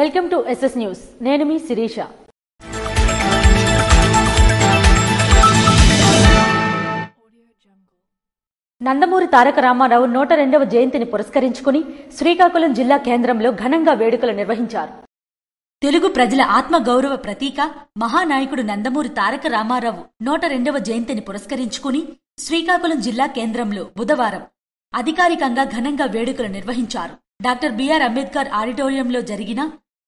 Welcome to SS news. నేను మీ శిరీష. నందమూరి తారక రామారావు 102వ జయంతిని పురస్కరించుకుని శ్రీకాకుళం జిల్లా కేంద్రంలో ఘనంగా వేడుకలు నిర్వహించారు. తెలుగు ప్రజల ఆత్మ గౌరవ ప్రతీక మహానాయకుడు నందమూరి తారక రామారావు 102వ జయంతిని పురస్కరించుకుని శ్రీకాకుళం జిల్లా కేంద్రంలో బుధవారం అధికారికంగా ఘనంగా వేడుకలు నిర్వహించారు. డాక్టర్ బిఆర్ అంబేద్కర్ ఆడిటోరియంలో జరిగిన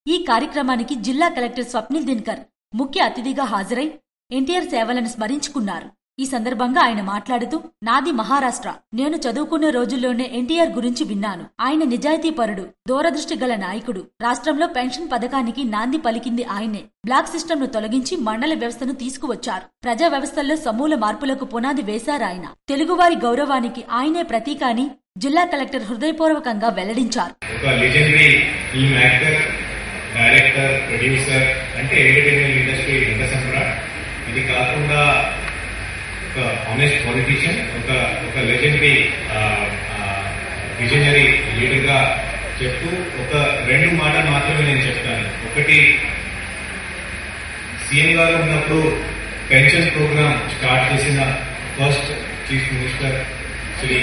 ఈ కార్యక్రమానికి జిల్లా కలెక్టర్ స్వప్నిల్ దినకర్ ముఖ్య అతిథిగా హాజరై ఎన్టీఆర్ సేవలను స్మరించుకున్నారు. ఈ సందర్భంగా ఆయన మాట్లాడుతూ, నాది మహారాష్ట్ర. నేను చదువుకునే రోజుల్లోనే ఎన్టీఆర్ గురించి విన్నాను. ఆయన నిజాయితీపరుడు, దూరదృష్టి గల నాయకుడు. రాష్ట్రంలో పెన్షన్ పథకానికి నాంది పలికింది ఆయనే. బ్లాక్ సిస్టంను తొలగించి మండల వ్యవస్థను తీసుకువచ్చారు. ప్రజా వ్యవస్థల్లో సమూల మార్పులకు పునాది వేశారాయన. తెలుగువారి గౌరవానికి ఆయనే ప్రతీక అని జిల్లా కలెక్టర్ హృదయపూర్వకంగా వెల్లడించారు. డైరెక్టర్, ప్రొడ్యూసర్ అంటే ఎంటర్టైన్మెంట్ ఇండస్ట్రీ రంగసంప్రాట్. ఇది కాకుండా ఒక ఆనెస్ట్ పొలిటీషియన్, ఒక లెజెండరీ విజనరీ లీడర్ గా చెప్తూ ఒక రెండు మాటలు మాత్రమే నేను చెప్తాను. ఒకటి, సీఎం గారు ఉన్నప్పుడు పెన్షన్ ప్రోగ్రామ్ స్టార్ట్ చేసిన first chief minister Shri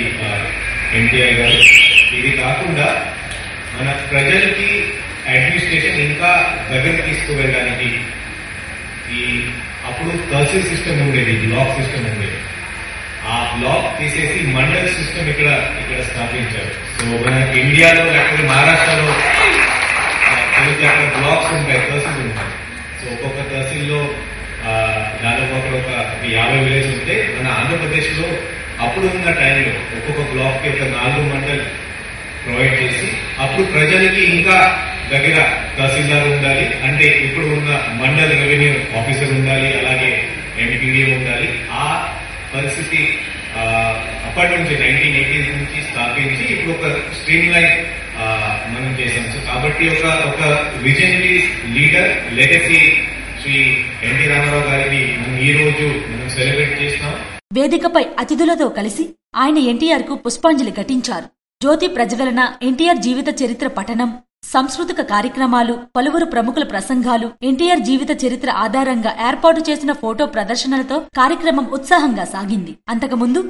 NTR గారు. ఇది కాకుండా మన ప్రజలకి అడ్మినిస్ట్రేషన్ ఇంకా దగ్గరికి తీసుకువెళ్ళడానికి అప్పుడు తహసీల్ సిస్టమ్ ఉండేది, బ్లాక్ సిస్టమ్ ఉండేది. ఆ బ్లాక్ తీసేసి మండల్ సిస్టమ్ ఇక్కడ స్థాపించారు. సో మన ఇండియాలో లేకపోతే మహారాష్ట్రలో అక్కడ బ్లాక్స్ ఉంటాయి, తహసీల్ ఉంటాయి. సో ఒక్కొక్క తహసీల్లో దాదాపు ఒక 50 విలేజ్ ఉంటే, మన ఆంధ్రప్రదేశ్ లో అప్పుడు ఉన్న టైంలో ఒక్కొక్క బ్లాక్ కి ఒక 4 మండల్ ప్రొవైడ్ చేసి అప్పుడు ప్రజలకి ఇంకా దగ్గర తహసీల్దార్ ఉండాలి, అంటే ఇప్పుడు ఉన్న మండల్ రెవెన్యూ ఆఫీసర్ ఉండాలి, అలాగే ఎంపీడీ ఉండాలి. ఆ పరిస్థితి అప్పటి నుంచి 1980s నుంచి స్థాపించి ఇప్పుడు ఒక స్ట్రీమ్ లైన్ మనం చేశాం. సో కాబట్టి ఒక visionary leader legacy Shri NT Rama Rao గారిని మనం ఈ రోజు సెలబ్రేట్ చేస్తాం. వేదికపై అతిథులతో కలిసి ఆయన ఎన్టీఆర్ కు పుష్పాంజలి ఘటించారు. జ్యోతి ప్రజ్వలన, ఎన్టీఆర్ జీవిత చరిత్ర పఠనం, సాంస్కృతిక కార్యక్రమాలు, పలువురు ప్రముఖుల ప్రసంగాలు, ఎన్టీఆర్ జీవిత చరిత్ర ఆధారంగా ఏర్పాటు చేసిన ఫోటో ప్రదర్శనలతో కార్యక్రమం ఉత్సాహంగా సాగింది. అంతకుముందు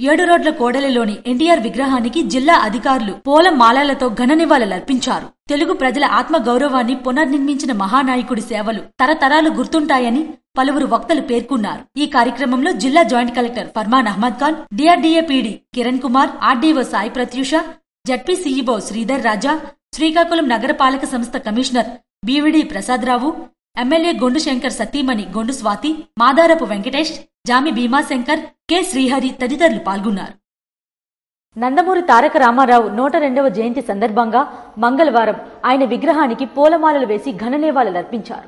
7 రోడ్ల కోడలిలోని ఎన్టీఆర్ విగ్రహానికి జిల్లా అధికారులు పూల మాలలతో ఘన నివాళులర్పించారు. తెలుగు ప్రజల ఆత్మ గౌరవాన్ని పునర్నిర్మించిన మహానాయకుడి సేవలు తరతరాలు గుర్తుంటాయని పలువురు వక్తలు పేర్కొన్నారు. ఈ కార్యక్రమంలో జిల్లా joint collector Farman Ahmed Khan, DRDA PD Kiran Kumar, RDO Sai Pratyusha, ZP CEO Sridhar Raja, Srikakulam నగరపాలక సంస్థ commissioner BVD Prasadarao, MLA Gondu Shankar సతీమణి గొండు స్వాతి, మాదారపు వెంకటేష్, జామి భీమాశంకర్, కె శ్రీహరి తదితరులు పాల్గొన్నారు. నందమూరి తారక రామారావు 102వ జయంతి సందర్భంగా మంగళవారం ఆయన విగ్రహానికి పూలమాలలు వేసి ఘన నివాళులర్పించారు.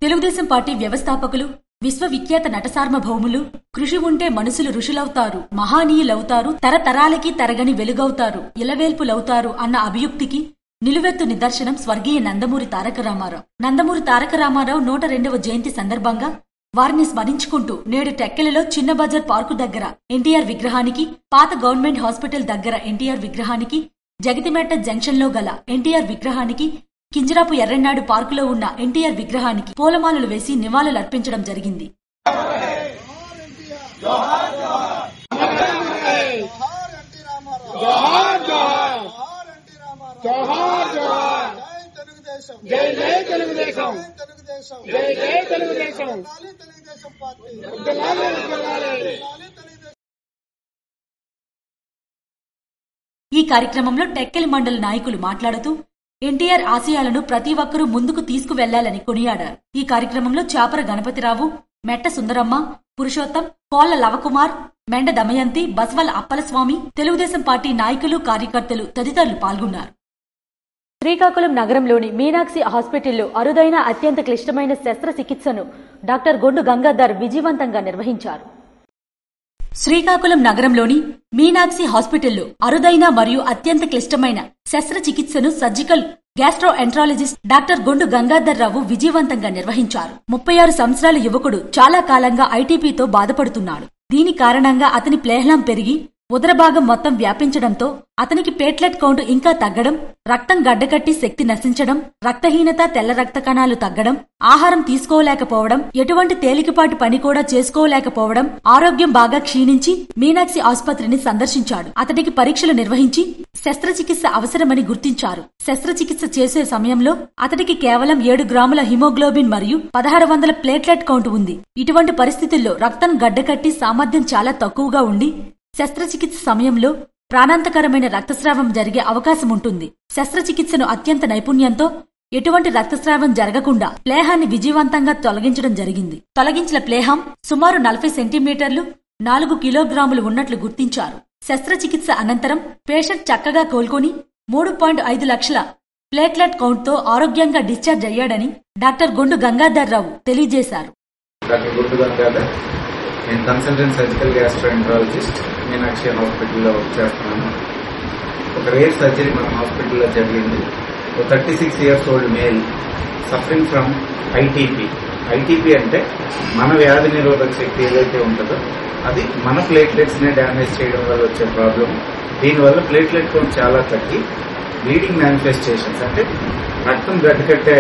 తెలుగుదేశం పార్టీ వ్యవస్థాపకులు, విశ్వవిఖ్యాత నటసార్వభౌములు, కృషి ఉంటే మనుషులు ఋషులవుతారు, మహానీయులవుతారు, తరతరాలకి తరగని వెలుగవుతారు, ఇలవేల్పులవుతారు అన్న అభియుక్తికి నిలువెత్తు నిదర్శనం స్వర్గీయ నందమూరి తారక రామారావు. నందమూరి తారక రామారావు 102వ జయంతి సందర్భంగా వారిని స్మరించుకుంటూ నేడు టెక్కెలలో చిన్న బజార్ పార్కు దగ్గర ఎన్టీఆర్ విగ్రహానికి, పాత గవర్నమెంట్ హాస్పిటల్ దగ్గర ఎన్టీఆర్ విగ్రహానికి, జగతిమెట్ట జంక్షన్ లో గల ఎన్టీఆర్ విగ్రహానికి, కింజరాపు ఎర్రన్నాడు పార్కులో ఉన్న ఎన్టీఆర్ విగ్రహానికి పూలమాలలు వేసి నివాళులర్పించడం జరిగింది. ఈ కార్యక్రమంలో టెక్కెలి మండల నాయకులు మాట్లాడుతూ ఎన్టీఆర్ ఆశయాలను ప్రతి ఒక్కరూ ముందుకు తీసుకువెళ్లాలని కొనియాడారు. ఈ కార్యక్రమంలో చాపర గణపతిరావు, మెట్ట సుందరమ్మ, పురుషోత్తం, కోళ్ల లవకుమార్, మెండ దమయంతి, బస్వల్ అప్పలస్వామి, తెలుగుదేశం పార్టీ నాయకులు, కార్యకర్తలు తదితరులు పాల్గొన్నారు. శ్రీకాకుళం నగరంలోని మీనాక్షి హాస్పిటల్లో అరుదైన అత్యంత క్లిష్టమైన శస్త్రచికిత్సను డాక్టర్ గొండు గంగాధర్ విజయవంతంగా నిర్వహించారు. శ్రీకాకుళం నగరంలోని మీనాక్షి హాస్పిటల్లో అరుదైన మరియు అత్యంత క్లిష్టమైన శస్త్రచికిత్సను surgical gastroenterologist doctor Gondu Gangadhar Rao విజయవంతంగా నిర్వహించారు. 36 సంవత్సరాల యువకుడు చాలా కాలంగా ఐటీపీతో బాధపడుతున్నాడు. దీని కారణంగా అతని ప్లేహలం పెరిగి ఉదర భాగం మొత్తం వ్యాపించడంతో అతనికి ప్లేట్లెట్ కౌంట్ ఇంకా తగ్గడం, రక్తం గడ్డకట్టి శక్తి నశించడం, రక్తహీనత, తెల్ల రక్త కణాలు తగ్గడం, ఆహారం తీసుకోలేకపోవడం, ఎటువంటి తేలికపాటి పని కూడా చేసుకోలేకపోవడం, ఆరోగ్యం బాగా క్షీణించి మీనాక్షి ఆసుపత్రిని సందర్శించాడు. అతడికి పరీక్షలు నిర్వహించి శస్త్రచికిత్స అవసరమని గుర్తించారు. శస్త్రచికిత్స చేసే సమయంలో అతడికి కేవలం 7 గ్రాముల హిమోగ్లోబిన్ మరియు 1600 ప్లేట్లెట్ కౌంట్ ఉంది. ఇటువంటి పరిస్థితుల్లో రక్తం గడ్డకట్టి సామర్థ్యం చాలా తక్కువగా ఉండి శస్త్రచికిత్స సమయంలో ప్రాణాంతకరమైన రక్తస్రావం జరిగే అవకాశం ఉంటుంది. శస్త్రచికిత్సను అత్యంత నైపుణ్యంతో ఎటువంటి రక్తస్రావం జరగకుండా ప్లేహాన్ని విజయవంతంగా తొలగించడం జరిగింది. తొలగించిన ప్లేహం సుమారు 40 సెంటీమీటర్లు 4 కిలోగ్రాములు ఉన్నట్లు గుర్తించారు. శస్త్రచికిత్స అనంతరం పేషెంట్ చక్కగా కోలుకొని 3.5 లక్షల ప్లేట్లెట్ కౌంట్తో ఆరోగ్యంగా డిశ్చార్జ్ అయ్యాడని డాక్టర్ గుండు గంగాధర్రావు తెలియజేశారు. డాక్టర్ గుండు గంగాధర్, నేను కన్సల్టెంట్ సర్జికల్ గ్యాస్ట్రోఎంట్రాలజిస్ట్, మీనాక్షి హాస్పిటల్లో వర్క్ చేస్తున్నాను. ఒక రేర్ సర్జరీ మన హాస్పిటల్లో జరిగింది. 36 years old male suffering from ITP. ITP అంటే మన వ్యాధి నిరోధక శక్తి ఏదైతే ఉంటుందో అది మన ప్లేట్లెట్స్ నే డ్యామేజ్ చేయడం వల్ల వచ్చే ప్రాబ్లం. దీనివల్ల ప్లేట్లెట్ కౌంట్ చాలా తగ్గి బ్లీడింగ్ మేనిఫెస్టేషన్స్ అంటే రక్తం గడ్డకట్టే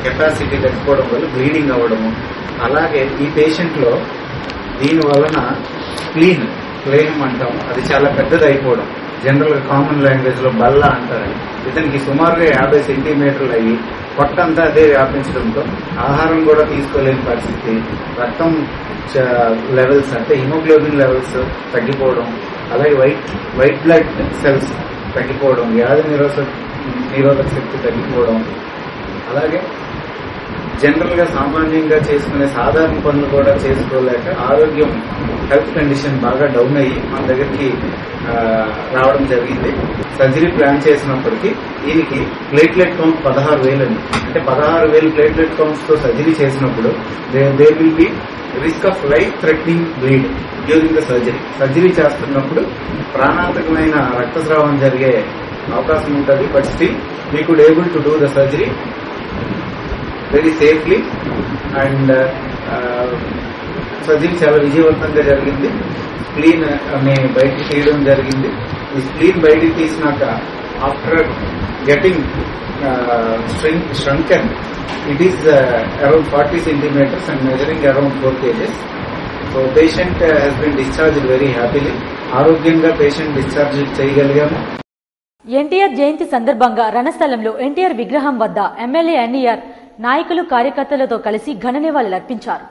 కెపాసిటీ తగ్గిపోవడం వల్ల బ్లీడింగ్ అవ్వడము, అలాగే ఈ పేషెంట్ లో దీని వలన ప్లేహం అంటాం, అది చాలా పెద్దది అయిపోవడం, జనరల్ గా కామన్ లాంగ్వేజ్ లో బల్ల అంటారు. ఇతనికి సుమారుగా 50 సెంటీమీటర్లు అయ్యి పొట్టంతా అదే వ్యాపించడంతో ఆహారం కూడా తీసుకోలేని పరిస్థితి, రక్తం లెవెల్స్ అంటే హిమోగ్లోబిన్ లెవెల్స్ తగ్గిపోవడం, అలాగే వైట్ బ్లడ్ సెల్స్ తగ్గిపోవడం, వ్యాధి నిరోధక శక్తి తగ్గిపోవడం, అలాగే జనరల్ గా సామాన్యంగా చేసుకునే సాధారణ పనులు కూడా చేసుకోలేక ఆరోగ్యం హెల్త్ కండిషన్ బాగా డౌన్ అయ్యి మన దగ్గరికి రావడం జరిగింది. సర్జరీ ప్లాన్ చేసినప్పటికీ దీనికి ప్లేట్లెట్ కౌంట్ 16,000 అని, అంటే 16,000 ప్లేట్లెట్ కౌంట్స్ తో సర్జరీ చేసినప్పుడు they will be risk of life threatening bleed during the surgery. Surgery చేస్తున్నప్పుడు ప్రాణాంతకమైన రక్తస్రావం జరిగే అవకాశం ఉంటుంది. But still we could able to do the surgery very safely and surgery చాలా విజయవంతంగా జరిగింది. స్ప్లీన్ ని బయటికి తీయడం జరిగింది. ఈ స్ప్లీన్ బయటికి తీసినాక after getting shrunken, it is around 40 centimeters and measuring around 4 kgs. So patient has been discharged very happily. ఆరోగ్యంగా పేషెంట్ డిశ్చార్జ్ చేయగలిగాము. ఎన్టీఆర్ జయంతి సందర్భంగా రణస్థలంలో ఎన్టీఆర్ విగ్రహం వద్ద ఎమ్మెల్యే ఎన్ఈఆర్ నాయకులు కార్యకర్తలతో కలిసి ఘన నివాళులర్పించారు.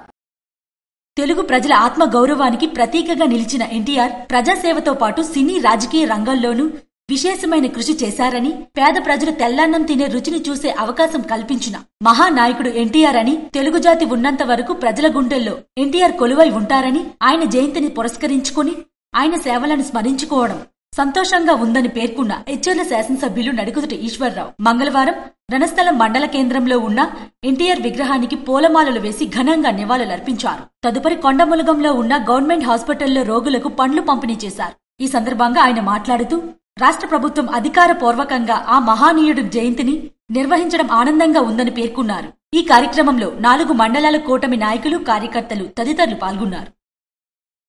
తెలుగు ప్రజల ఆత్మ గౌరవానికి ప్రతీకగా నిలిచిన ఎన్టీఆర్ ప్రజాసేవతో పాటు సినీ రాజకీయ రంగాల్లోనూ విశేషమైన కృషి చేశారని, పేద ప్రజలు తెల్లన్నం తినే రుచిని చూసే అవకాశం కల్పించిన మహానాయకుడు ఎన్టీఆర్ అని, తెలుగు జాతి ఉన్నంత వరకు ప్రజల గుండెల్లో ఎన్టీఆర్ కొలువై ఉంటారని, ఆయన జయంతిని పురస్కరించుకుని ఆయన సేవలను స్మరించుకోవడం సంతోషంగా ఉందని పేర్కొన్న ఎచ్చెర్ల శాసనసభ్యులు నడికుదుటి ఈశ్వర్రావు మంగళవారం రణస్థలం మండల కేంద్రంలో ఉన్న ఎన్టీఆర్ విగ్రహానికి పూలమాలలు వేసి ఘనంగా నివాళులర్పించారు. తదుపరి కొండములగంలో ఉన్న గవర్నమెంట్ హాస్పిటల్లో రోగులకు పండ్లు పంపిణీ చేశారు. ఈ సందర్భంగా ఆయన మాట్లాడుతూ రాష్ట్ర ప్రభుత్వం అధికారపూర్వకంగా ఆ మహానీయుడి జయంతిని నిర్వహించడం ఆనందంగా ఉందని పేర్కొన్నారు. ఈ కార్యక్రమంలో 4 మండలాల కూటమి నాయకులు, కార్యకర్తలు తదితరులు పాల్గొన్నారు.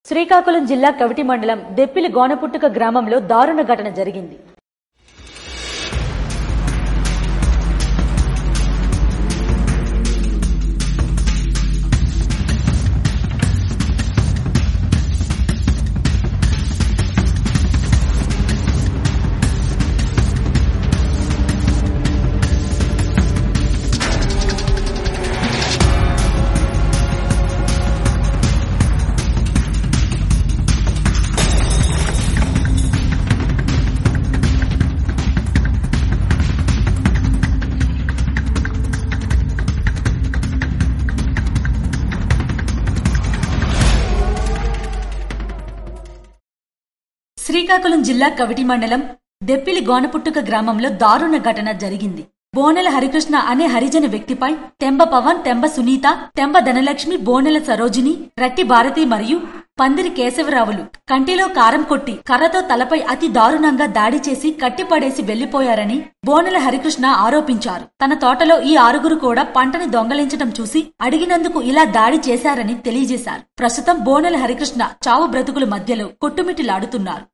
శ్రీకాకుళం జిల్లా కవిటి మండలం దెప్పిలి గోనపుట్టుక గ్రామంలో దారుణ ఘటన జరిగింది. శ్రీకాకుళం జిల్లా కవిటి మండలం దెప్పిలి గోనపుట్టుక గ్రామంలో దారుణ ఘటన జరిగింది. బోనెల హరికృష్ణ అనే హరిజన వ్యక్తిపై Temba Pawan, Temba Sunitha, Temba Dhanalakshmi, Bonela Sarojini, రట్టి Bharati మరియు పందిరి కేశవరావులు కంటిలో కారం కొట్టి కర్రతో తలపై అతి దారుణంగా దాడి చేసి కట్టిపడేసి వెళ్లిపోయారని బోనెల హరికృష్ణ ఆరోపించారు. తన తోటలో ఈ 6 కూడా పంటని దొంగలించడం చూసి అడిగినందుకు ఇలా దాడి చేశారని తెలియజేశారు. ప్రస్తుతం బోనెల హరికృష్ణ చావు బ్రతుకుల మధ్యలో కొట్టుమిట్టిలాడుతున్నారు.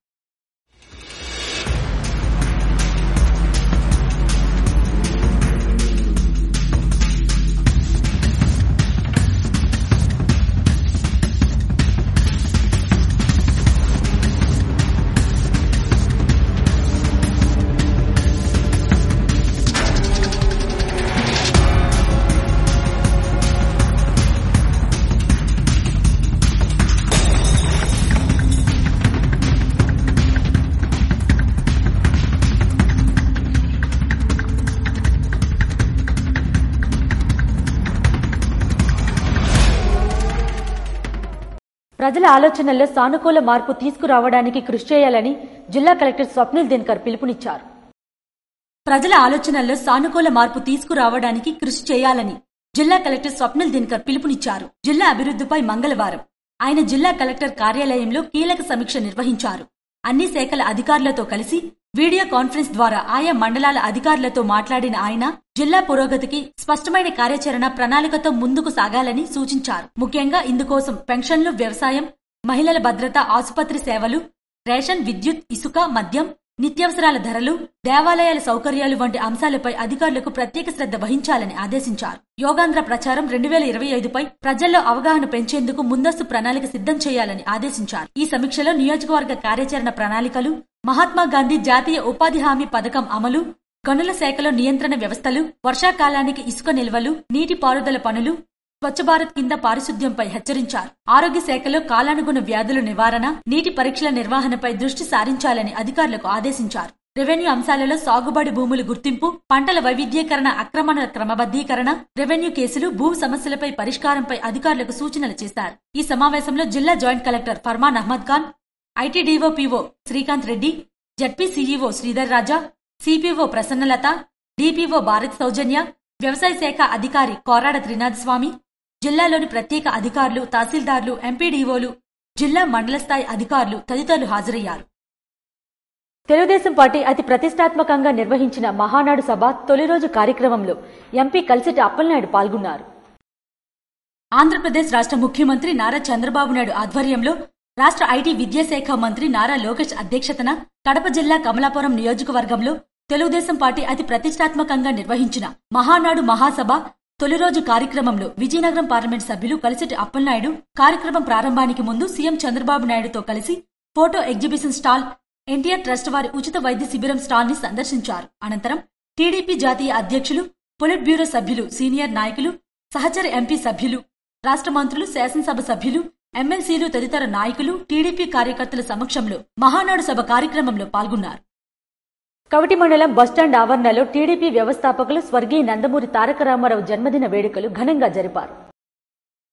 ప్రజల ఆలోచనల్లో సానుకూల మార్పు తీసుకురావడానికి కృషి చేయాలని జిల్లా కలెక్టర్ స్వప్నిల్ దినకర్ పిలుపునిచ్చారు. ప్రజల ఆలోచనల్లో సానుకూల మార్పు తీసుకురావడానికి కృషి చేయాలని జిల్లా కలెక్టర్ స్వప్నిల్ దినకర్ పిలుపునిచ్చారు. జిల్లా అభివృద్ధిపై మంగళవారం ఆయన జిల్లా కలెక్టర్ కార్యాలయంలో కీలక సమీక్ష నిర్వహించారు. అన్ని శాఖల అధికారులతో కలిసి వీడియో కాన్ఫరెన్స్ ద్వారా ఆయా మండలాల అధికారులతో మాట్లాడిన ఆయన జిల్లా పురోగతికి స్పష్టమైన కార్యాచరణ ప్రణాళికతో ముందుకు సాగాలని సూచించారు. ముఖ్యంగా ఇందుకోసం పెన్షన్లు, వ్యవసాయం, మహిళల భద్రత, ఆసుపత్రి సేవలు, రేషన్, విద్యుత్, ఇసుక, మద్యం, నిత్యావసరాల ధరలు, దేవాలయాల సౌకర్యాలు వంటి అంశాలపై అధికారులకు ప్రత్యేక శ్రద్ధ వహించాలని ఆదేశించారు. యోగాంధ్ర ప్రచారం 2025పై ప్రజల్లో అవగాహన పెంచేందుకు ముందస్తు ప్రణాళిక సిద్ధం చేయాలని ఆదేశించారు. ఈ సమీక్షలో నియోజకవర్గ కార్యాచరణ ప్రణాళికలు, మహాత్మాగాంధీ జాతీయ ఉపాధి హామీ పథకం అమలు, గనుల శాఖలో నియంత్రణ వ్యవస్థలు, వర్షాకాలానికి ఇసుక నిల్వలు, నీటి పారుదల పనులు, స్వచ్ఛ భారత్ కింద పారిశుద్ధ్యంపై హెచ్చరించారు. ఆరోగ్య శాఖలో కాలానుగుణ వ్యాధుల నివారణ, నీటి పరీక్షల నిర్వహణపై దృష్టి సారించాలని అధికారులకు ఆదేశించారు. రెవెన్యూ అంశాలలో సాగుబడి భూముల గుర్తింపు, పంటల వైవిధ్యీకరణ, అక్రమణ క్రమబద్దీకరణ, రెవెన్యూ కేసులు, భూ సమస్యలపై పరిష్కారంపై అధికారులకు సూచనలు చేశారు. ఈ సమావేశంలో జిల్లా joint collector Farman Ahmed Khan, ITDO PO Srikanth Reddy, ZP CEO Sridhar Raja, CPO Prasannalatha, DPO Bharath Soujanya, వ్యవసాయ శాఖ అధికారి కోరాడ త్రినాథ్ స్వామి, జిల్లాలోని ప్రత్యేక అధికారులు, తహసీల్దార్లు, ఎంపీడీఓలు, జిల్లా మండల స్థాయి అధికారులు తదితరులు హాజరయ్యారు. తెలుగుదేశం పార్టీ అతి ప్రతిష్టాత్మకంగా నిర్వహించిన మహానాడు సభ తొలి రోజు కార్యక్రమంలో ఎంపీ కలిసిటి అప్పలనాయుడు పాల్గొన్నారు. ఆంధ్రప్రదేశ్ రాష్ట్ర ముఖ్యమంత్రి నారా చంద్రబాబు నాయుడు ఆధ్వర్యంలో రాష్ట్ర ఐటీ విద్యాశాఖ మంత్రి నారా లోకేష్ అధ్యక్షతన కడప జిల్లా కమలాపురం నియోజకవర్గంలో తెలుగుదేశం పార్టీ అతి ప్రతిష్టాత్మకంగా నిర్వహించిన మహానాడు మహాసభ తొలి రోజు కార్యక్రమంలో విజయనగరం పార్లమెంట్ సభ్యులు కలిసిటి అప్పలనాయుడు కార్యక్రమం ప్రారంభానికి ముందు సీఎం చంద్రబాబు నాయుడుతో కలిసి photo exhibition stall, NTR trust వారి ఉచిత వైద్య శిబిరం స్టాల్ ని సందర్శించారు. అనంతరం టీడీపీ జాతీయ అధ్యక్షులు, పొలిట్ బ్యూరో సభ్యులు, సీనియర్ నాయకులు, సహచర ఎంపీ సభ్యులు, రాష్ట్ర మంత్రులు, శాసనసభ సభ్యులు, ఎమ్మెల్సీలు తదితర నాయకులు, టీడీపీ కార్యకర్తల సమక్షంలో మహానాడు సభ కార్యక్రమంలో పాల్గొన్నారు. కవటి మండలం బస్టాండ్ ఆవరణలో టీడీపీ వ్యవస్థాపకులు స్వర్గీయ నందమూరి తారక రామారావు జన్మదిన వేడుకలు ఘనంగా జరిపారు.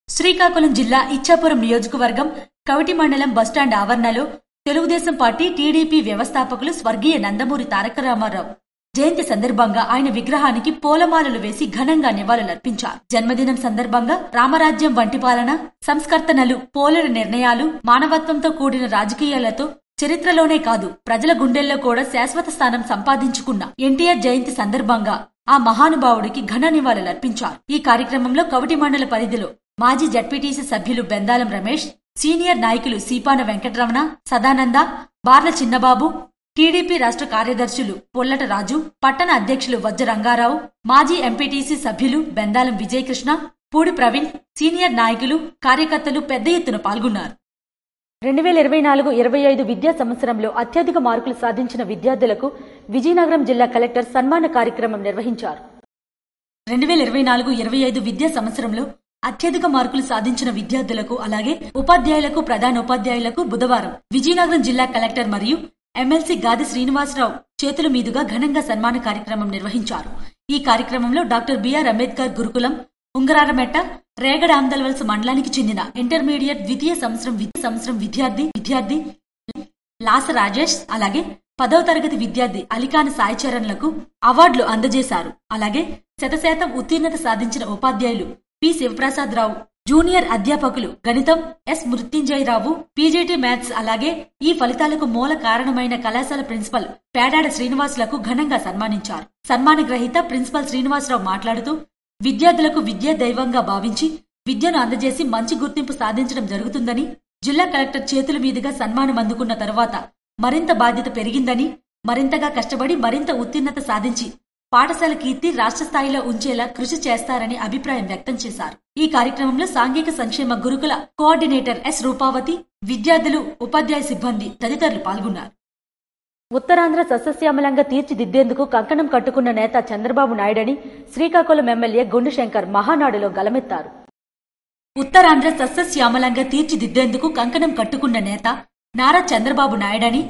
శ్రీకాకుళం జిల్లా ఇచ్చాపురం నియోజకవర్గం కవటి మండలం బస్టాండ్ ఆవరణలో తెలుగుదేశం పార్టీ టీడీపీ వ్యవస్థాపకులు స్వర్గీయ నందమూరి తారక రామారావు జయంతి సందర్భంగా ఆయన విగ్రహానికి పూలమాలలు వేసి ఘనంగా నివాళులర్పించారు. జన్మదినం సందర్భంగా రామరాజ్యం వంటి పాలన, సంస్కర్తనలు, పోలేరు నిర్ణయాలు, మానవత్వంతో కూడిన రాజకీయాలతో చరిత్రలోనే కాదు ప్రజల గుండెల్లో కూడా శాశ్వత స్థానం సంపాదించుకున్న ఎన్టీఆర్ జయంతి సందర్భంగా ఆ మహానుభావుడికి ఘన నివాళులర్పించారు. ఈ కార్యక్రమంలో కవటి మండల పరిధిలో మాజీ జడ్పీటీసీ సభ్యులు బెందాలం రమేష్, సీనియర్ నాయకులు సీపాన వెంకటరమణ, సదానంద, బార్ల చిన్నబాబు, టీడీపీ రాష్ట్ర కార్యదర్శులు పొల్లట రాజు, పట్టణ అధ్యక్షులు వజ్జ రంగారావు, మాజీ ఎంపీటీసీ సభ్యులు బెందాలం విజయకృష్ణ, పూడి ప్రవీణ్, సీనియర్ నాయకులు, కార్యకర్తలు పెద్ద ఎత్తున పాల్గొన్నారు. 2024-25 విద్యా సంవత్సరంలో అత్యధిక మార్కులు సాధించిన విద్యార్థులకు విజయనగరం జిల్లా కలెక్టర్ సన్మాన కార్యక్రమం నిర్వహించారు. 2024-25 విద్యా సంవత్సరంలో అత్యధిక మార్కులు సాధించిన విద్యార్థులకు అలాగే ఉపాధ్యాయులకు, ప్రధానోపాధ్యాయులకు బుధవారం విజయనగరం జిల్లా కలెక్టర్ మరియు ఎమ్మెల్సీ గాది శ్రీనివాసరావు చేతుల మీదుగా ఘనంగా సన్మాన కార్యక్రమం నిర్వహించారు. ఈ కార్యక్రమంలో డాక్టర్ బిఆర్ అంబేద్కర్ గురుకులం, ఉంగరారమెట్ట, రేగడ ఆందల్వలస మండలానికి చెందిన ఇంటర్మీడియట్ ద్వితీయ సంవత్సరం విద్యార్థి లాస రాజేష్, అలాగే 10వ తరగతి విద్యార్థి అలికాన సాయిచరణ్లకు అవార్డులు అందజేశారు. అలాగే 100% ఉత్తీర్ణత సాధించిన ఉపాధ్యాయులు పి శివప్రసాదరావు, జూనియర్ అధ్యాపకులు గణితం ఎస్ మృత్యుంజయరావు, పీజీటీ మ్యాథ్స్, అలాగే ఈ ఫలితాలకు మూల కారణమైన కళాశాల ప్రిన్సిపల్ పేడాడ శ్రీనివాసులకు ఘనంగా సన్మానించారు. సన్మాన గ్రహీత ప్రిన్సిపల్ శ్రీనివాసరావు మాట్లాడుతూ విద్యార్థులకు విద్యా దైవంగా భావించి విద్యను అందజేసి మంచి గుర్తింపు సాధించడం జరుగుతుందని, జిల్లా కలెక్టర్ చేతుల మీదుగా సన్మానం అందుకున్న తరువాత మరింత బాధ్యత పెరిగిందని, మరింతగా కష్టపడి మరింత ఉత్తీర్ణత సాధించి పాఠశాల కీర్తి రాష్ట్ర స్థాయిలో ఉంచేలా కృషి చేస్తారని అభిప్రాయం వ్యక్తం చేశారు. ఈ కార్యక్రమంలో సాంఘిక సంక్షేమ గురుకుల కోఆర్డినేటర్ ఎస్ రూపావతి, విద్యార్థులు, ఉపాధ్యాయ సిబ్బంది తదితరులు పాల్గొన్నారు. ఉత్తరాంధ్ర సస్యశ్యామలంగా తీర్చిదిద్దేందుకు కంకణం కట్టుకున్న నేత చంద్రబాబు నాయుడని శ్రీకాకుళం ఎమ్మెల్యే గుండుశంకర్ మహానాడులో గలమెత్తారు. ఉత్తరాంధ్ర సస్యశ్యామలంగా తీర్చిదిద్దేందుకు కంకణం కట్టుకున్న నేత నారా చంద్రబాబు నాయుడని,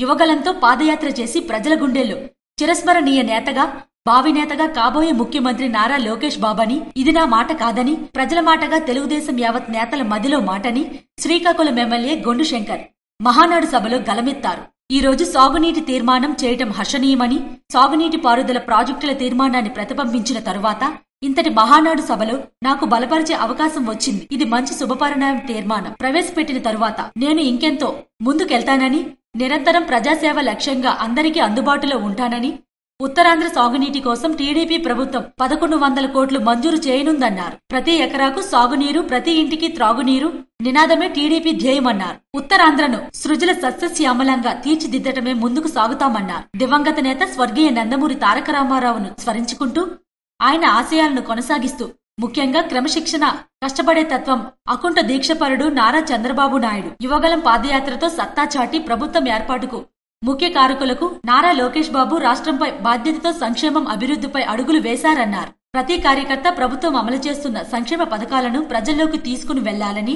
యువగలంతో పాదయాత్ర చేసి ప్రజల గుండెల్లో చిరస్మరణీయ నేతగా, భావి నేతగా కాబోయే ముఖ్యమంత్రి నారా లోకేష్ బాబని, ఇది నా మాట కాదని, ప్రజల మాటగా తెలుగుదేశం యావత్ నేతల మదిలో మాటని శ్రీకాకుళం ఎమ్మెల్యే గుండుశంకర్ మహానాడు సభలో గలమెత్తారు. ఈ రోజు సాగునీటి తీర్మానం చేయటం హర్షణీయమని, సాగునీటి పారుదల ప్రాజెక్టుల తీర్మానాన్ని ప్రతిబింబించిన తరువాత ఇంతటి మహానాడు సభలో నాకు బలపరిచే అవకాశం వచ్చింది. ఇది మంచి శుభపరిణామం. తీర్మానం ప్రవేశపెట్టిన తరువాత నేను ఇంకెంతో ముందుకెళ్తానని, నిరంతరం ప్రజాసేవ లక్ష్యంగా అందరికీ అందుబాటులో ఉంటానని, ఉత్తరాంధ్ర సాగునీటి కోసం టీడీపీ ప్రభుత్వం 1100 కోట్లు మంజూరు చేయనుందన్నారు. ప్రతి ఎకరాకు సాగునీరు, ప్రతి ఇంటికి త్రాగునీరు నినాదమే టీడీపీ ధ్యేయమన్నారు. ఉత్తరాంధ్రను సృజల సస్యశ్యామలంగా తీర్చిదిద్దటమే ముందుకు సాగుతామన్నారు. దివంగత నేత స్వర్గీయ నందమూరి తారక రామారావును స్మరించుకుంటూ ఆయన ఆశయాలను కొనసాగిస్తూ ముఖ్యంగా క్రమశిక్షణ, కష్టపడే తత్వం, అకుంఠ దీక్షపరుడు నారా చంద్రబాబు నాయుడు యువగలం పాదయాత్రతో సత్తా చాటి ప్రభుత్వం ఏర్పాటుకు ముఖ్య కారకులకు నారా లోకేష్ బాబు రాష్ట్రంపై బాధ్యతతో సంక్షేమం, అభివృద్ధిపై అడుగులు వేశారన్నారు. ప్రతి కార్యకర్త ప్రభుత్వం అమలు చేస్తున్న సంక్షేమ పథకాలను ప్రజల్లోకి తీసుకుని వెళ్లాలని,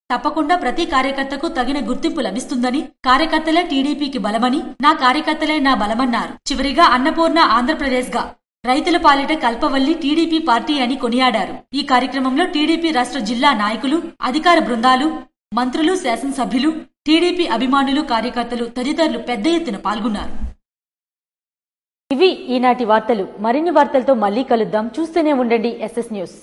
తప్పకుండా ప్రతి కార్యకర్తకు తగిన గుర్తింపు లభిస్తుందని, కార్యకర్తలే టీడీపీకి బలమని, నా కార్యకర్తలే నా బలమన్నారు. చివరిగా అన్నపూర్ణ ఆంధ్రప్రదేశ్ గా రైతుల పాలిట కల్పవల్లి టీడీపీ పార్టీ అని కొనియాడారు. ఈ కార్యక్రమంలో టీడీపీ రాష్ట్ర జిల్లా నాయకులు, అధికార బృందాలు, మంత్రులు, శాసనసభ్యులు, టీడీపీ అభిమానులు, కార్యకర్తలు తదితరులు పెద్ద ఎత్తున పాల్గొన్నారు. ఇవి ఈనాటి వార్తలు. మరిన్ని వార్తలతో మళ్లీ కలుద్దాం. చూస్తూనే ఉండండి SS న్యూస్.